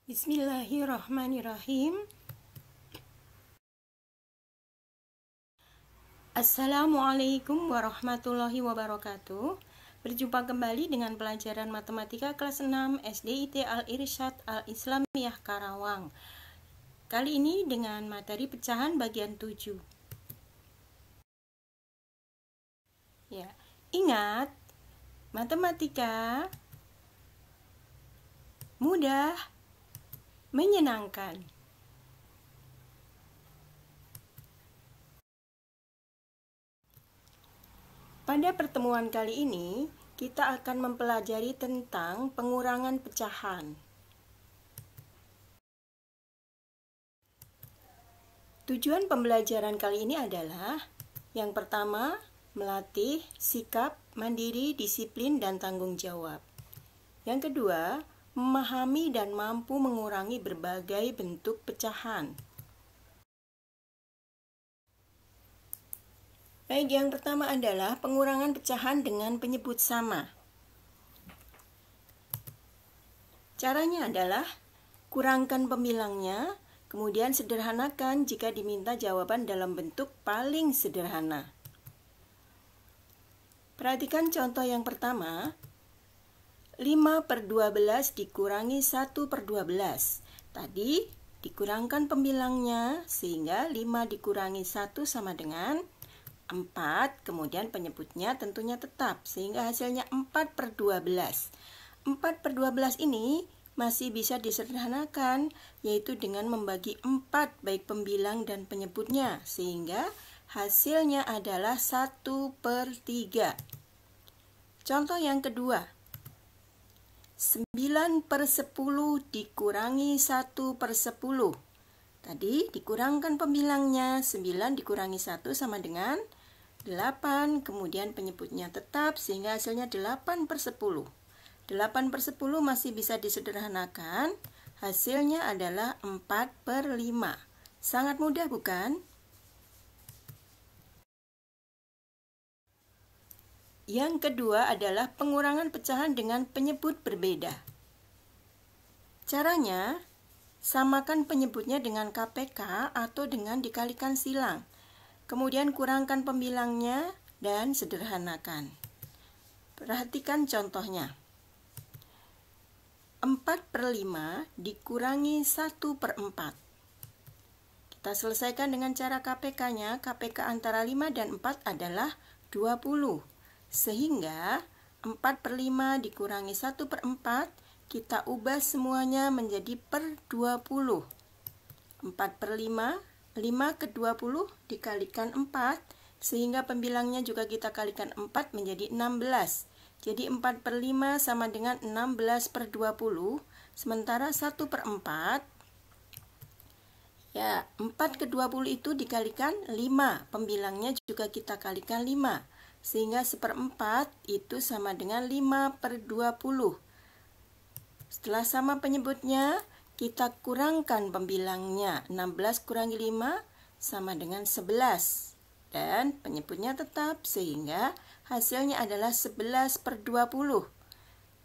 Bismillahirrahmanirrahim. Assalamualaikum warahmatullahi wabarakatuh. Berjumpa kembali dengan pelajaran matematika kelas 6 SDIT Al-Irsyad Al-Islamiyah Karawang. Kali ini dengan materi pecahan bagian 7. Ya, ingat, matematika mudah, menyenangkan. Pada pertemuan kali ini, kita akan mempelajari tentang pengurangan pecahan. Tujuan pembelajaran kali ini adalah yang pertama, melatih sikap mandiri, disiplin, dan tanggung jawab. Yang kedua, memahami dan mampu mengurangi berbagai bentuk pecahan. Baik, yang pertama adalah pengurangan pecahan dengan penyebut sama. Caranya adalah kurangkan pembilangnya, kemudian sederhanakan jika diminta jawaban dalam bentuk paling sederhana. Perhatikan contoh yang pertama. 5/12 dikurangi 1/12. Tadi dikurangkan pembilangnya sehingga 5 dikurangi 1 sama dengan 4. Kemudian penyebutnya tentunya tetap sehingga hasilnya 4/12. 4/12 ini masih bisa disederhanakan, yaitu dengan membagi 4 baik pembilang dan penyebutnya sehingga hasilnya adalah 1/3. Contoh yang kedua. 9/10 dikurangi 1/10. Tadi dikurangkan pembilangnya, 9 dikurangi 1 sama dengan 8. Kemudian penyebutnya tetap sehingga hasilnya 8/10. 8/10 masih bisa disederhanakan, hasilnya adalah 4/5. Sangat mudah bukan? Yang kedua adalah pengurangan pecahan dengan penyebut berbeda. Caranya, samakan penyebutnya dengan KPK atau dengan dikalikan silang. Kemudian kurangkan pembilangnya dan sederhanakan. Perhatikan contohnya. 4/5 dikurangi 1/4. Kita selesaikan dengan cara KPK-nya. KPK antara 5 dan 4 adalah 20. Sehingga 4/5 dikurangi 1/4, kita ubah semuanya menjadi per 20. 4/5, 5 ke 20 dikalikan 4, sehingga pembilangnya juga kita kalikan 4 menjadi 16. Jadi 4/5 sama dengan 16/20, sementara 1/4, ya 4 ke 20 itu dikalikan 5, pembilangnya juga kita kalikan 5. Sehingga 1/4 itu sama dengan 5/20. Setelah sama penyebutnya, kita kurangkan pembilangnya. 16 kurangi 5 sama dengan 11. Dan penyebutnya tetap sehingga hasilnya adalah 11/20.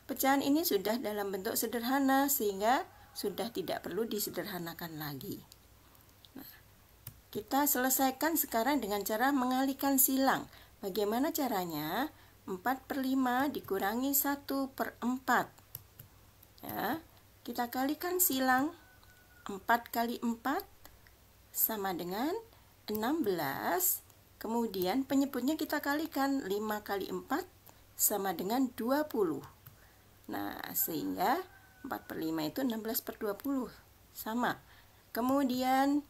Pecahan ini sudah dalam bentuk sederhana sehingga sudah tidak perlu disederhanakan lagi. Nah, kita selesaikan sekarang dengan cara mengalihkan silang. Bagaimana caranya? 4/5 dikurangi 1/4. Ya, kita kalikan silang. 4 kali 4 sama dengan 16. Kemudian penyebutnya kita kalikan. 5 kali 4 sama dengan 20. Nah, sehingga 4/5 itu 16/20. Sama. Kemudian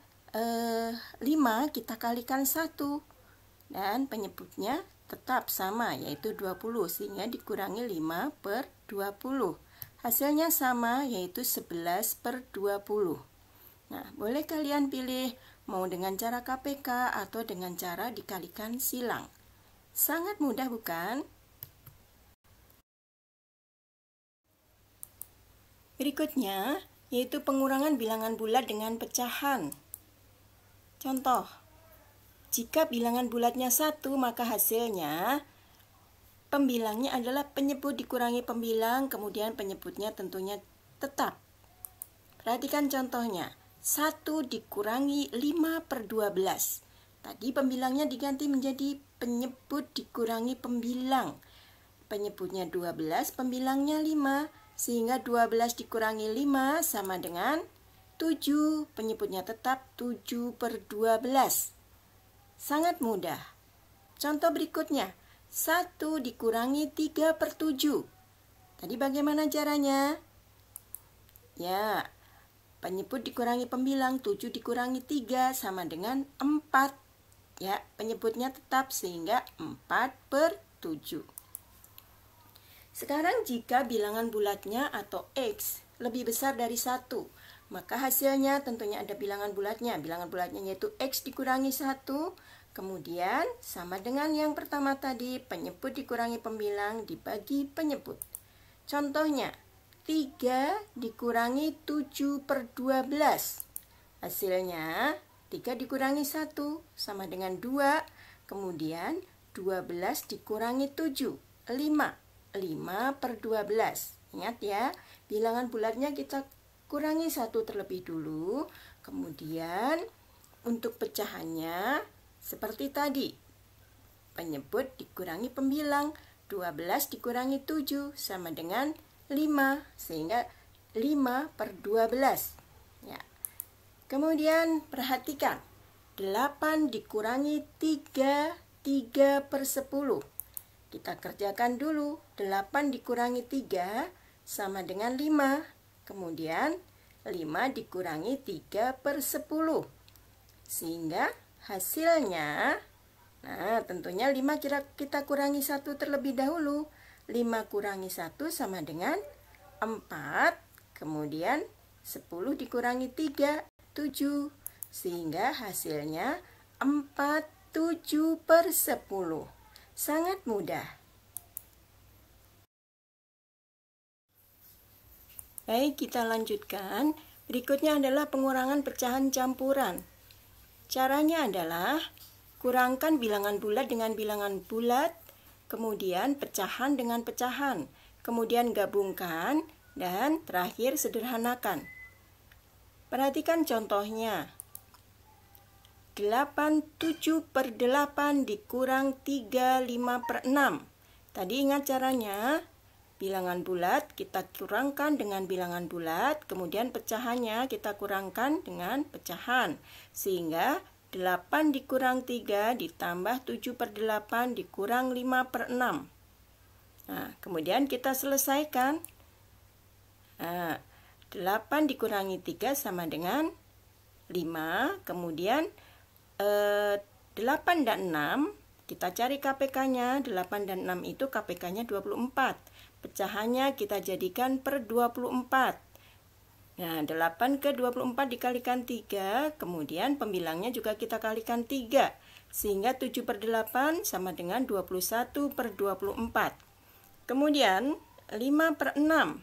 5 kita kalikan 1. Dan penyebutnya tetap sama, yaitu 20, sehingga dikurangi 5/20. Hasilnya sama, yaitu 11/20. Nah, boleh kalian pilih mau dengan cara KPK atau dengan cara dikalikan silang. Sangat mudah bukan? Berikutnya, yaitu pengurangan bilangan bulat dengan pecahan. Contoh. Jika bilangan bulatnya 1, maka hasilnya pembilangnya adalah penyebut dikurangi pembilang, kemudian penyebutnya tentunya tetap. Perhatikan contohnya. 1 dikurangi 5 per 12. Tadi pembilangnya diganti menjadi penyebut dikurangi pembilang. Penyebutnya 12, pembilangnya 5. Sehingga 12 dikurangi 5 sama dengan 7. Penyebutnya tetap 7 per 12. Sangat mudah. Contoh berikutnya. 1 dikurangi 3 per 7. Tadi bagaimana caranya? Ya, penyebut dikurangi pembilang, 7 dikurangi 3 sama dengan 4. Ya, penyebutnya tetap sehingga 4 per 7. Sekarang jika bilangan bulatnya atau X lebih besar dari 1, maka hasilnya tentunya ada bilangan bulatnya. Bilangan bulatnya yaitu X dikurangi 1, kemudian sama dengan yang pertama tadi, penyebut dikurangi pembilang dibagi penyebut. Contohnya, 3 dikurangi 7 per 12. Hasilnya 3 dikurangi 1 sama dengan 2. Kemudian 12 dikurangi 7, 5. 5 per 12. Ingat ya, bilangan bulatnya kita kurangi 1 terlebih dulu. Kemudian untuk pecahannya seperti tadi. Penyebut dikurangi pembilang. 12 dikurangi 7 sama dengan 5, sehingga 5 per 12. Ya. Kemudian perhatikan, 8 dikurangi 3 per 10. Kita kerjakan dulu, 8 dikurangi 3 sama dengan 5. Kemudian 5 dikurangi 3 per 10. Sehingga hasilnya, nah tentunya 5 kita kurangi 1 terlebih dahulu. 5 kurangi 1 sama dengan 4. Kemudian 10 dikurangi 3, 7. Sehingga hasilnya 47 per 10. Sangat mudah. Baik, kita lanjutkan. Berikutnya adalah pengurangan pecahan campuran. Caranya adalah kurangkan bilangan bulat dengan bilangan bulat, kemudian pecahan dengan pecahan, kemudian gabungkan, dan terakhir sederhanakan. Perhatikan contohnya. 8, 7 per 8 dikurang 3, 5 per 6. Tadi ingat caranya, bilangan bulat kita kurangkan dengan bilangan bulat, kemudian pecahannya kita kurangkan dengan pecahan. Sehingga 8 dikurang 3 ditambah 7 per 8 dikurang 5 per 6. Nah, kemudian kita selesaikan. Nah, 8 dikurangi 3 sama dengan 5, kemudian 8 dan 6, kita cari KPK-nya. 8 dan 6 itu KPK-nya 24. Pecahannya kita jadikan per 24. Nah, 8 ke 24 dikalikan 3, kemudian pembilangnya juga kita kalikan 3. Sehingga 7 per 8 sama dengan 21 per 24. Kemudian 5 per 6.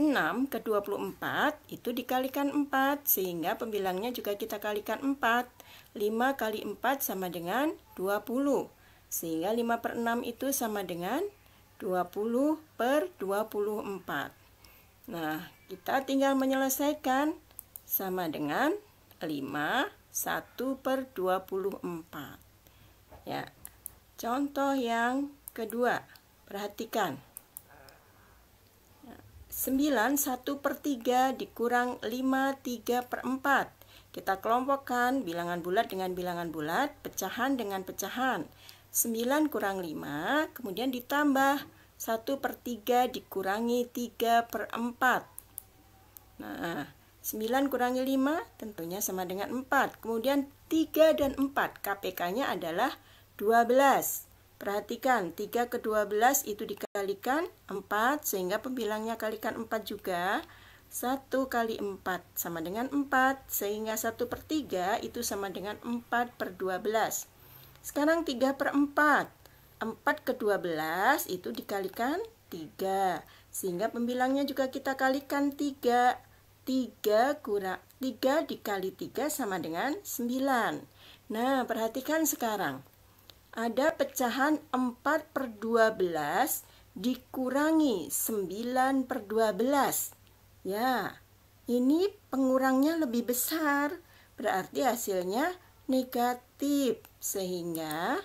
6 ke 24 itu dikalikan 4, sehingga pembilangnya juga kita kalikan 4. 5 kali 4 sama dengan 20. Sehingga 5 per 6 itu sama dengan 20 per 24. Nah, kita tinggal menyelesaikan sama dengan 5, 1 per 24. Ya. Contoh yang kedua. Perhatikan. 9, 1 per 3 dikurang 5, 3 per 4. Kita kelompokkan bilangan bulat dengan bilangan bulat, pecahan dengan pecahan. 9 kurang 5, kemudian ditambah 1 per 3 dikurangi 3 per 4. Nah, 9 kurangi 5 tentunya sama dengan 4. Kemudian 3 dan 4, KPK-nya adalah 12. Perhatikan, 3 ke 12 itu dikalikan 4, sehingga pembilangnya kalikan 4 juga. 1 kali 4 sama dengan 4, sehingga 1 per 3 itu sama dengan 4 per 12. Sekarang 3 per 4. 4 ke 12 itu dikalikan 3, sehingga pembilangnya juga kita kalikan 3. 3 dikali 3 sama dengan 9. Nah, perhatikan sekarang. Ada pecahan 4 per 12 dikurangi 9 per 12. Ya, ini pengurangnya lebih besar, berarti hasilnya negatif, sehingga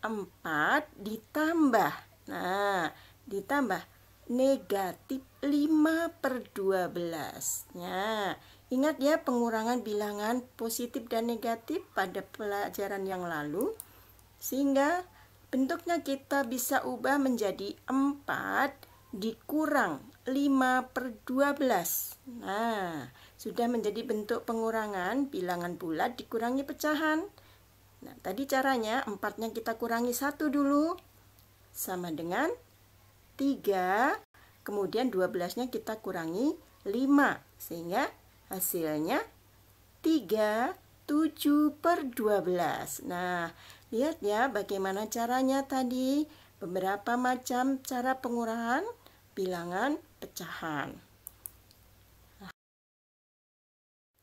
4 ditambah. Nah, ditambah negatif 5/12. Nah, ingat ya pengurangan bilangan positif dan negatif pada pelajaran yang lalu, sehingga bentuknya kita bisa ubah menjadi 4 dikurang 5/12. Nah, sudah menjadi bentuk pengurangan bilangan bulat dikurangi pecahan. Nah, tadi caranya 4-nya kita kurangi 1 dulu, sama dengan 3, kemudian 12-nya kita kurangi 5, sehingga hasilnya 37/12. Nah, lihat ya bagaimana caranya tadi, beberapa macam cara pengurangan bilangan pecahan.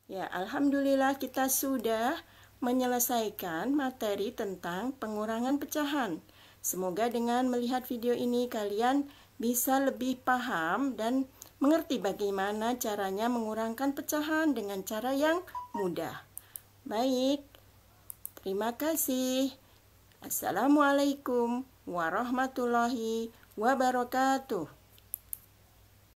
Ya, alhamdulillah kita sudah menyelesaikan materi tentang pengurangan pecahan. Semoga dengan melihat video ini kalian bisa lebih paham dan mengerti bagaimana caranya mengurangkan pecahan dengan cara yang mudah. Baik, terima kasih. Assalamualaikum warahmatullahi wabarakatuh.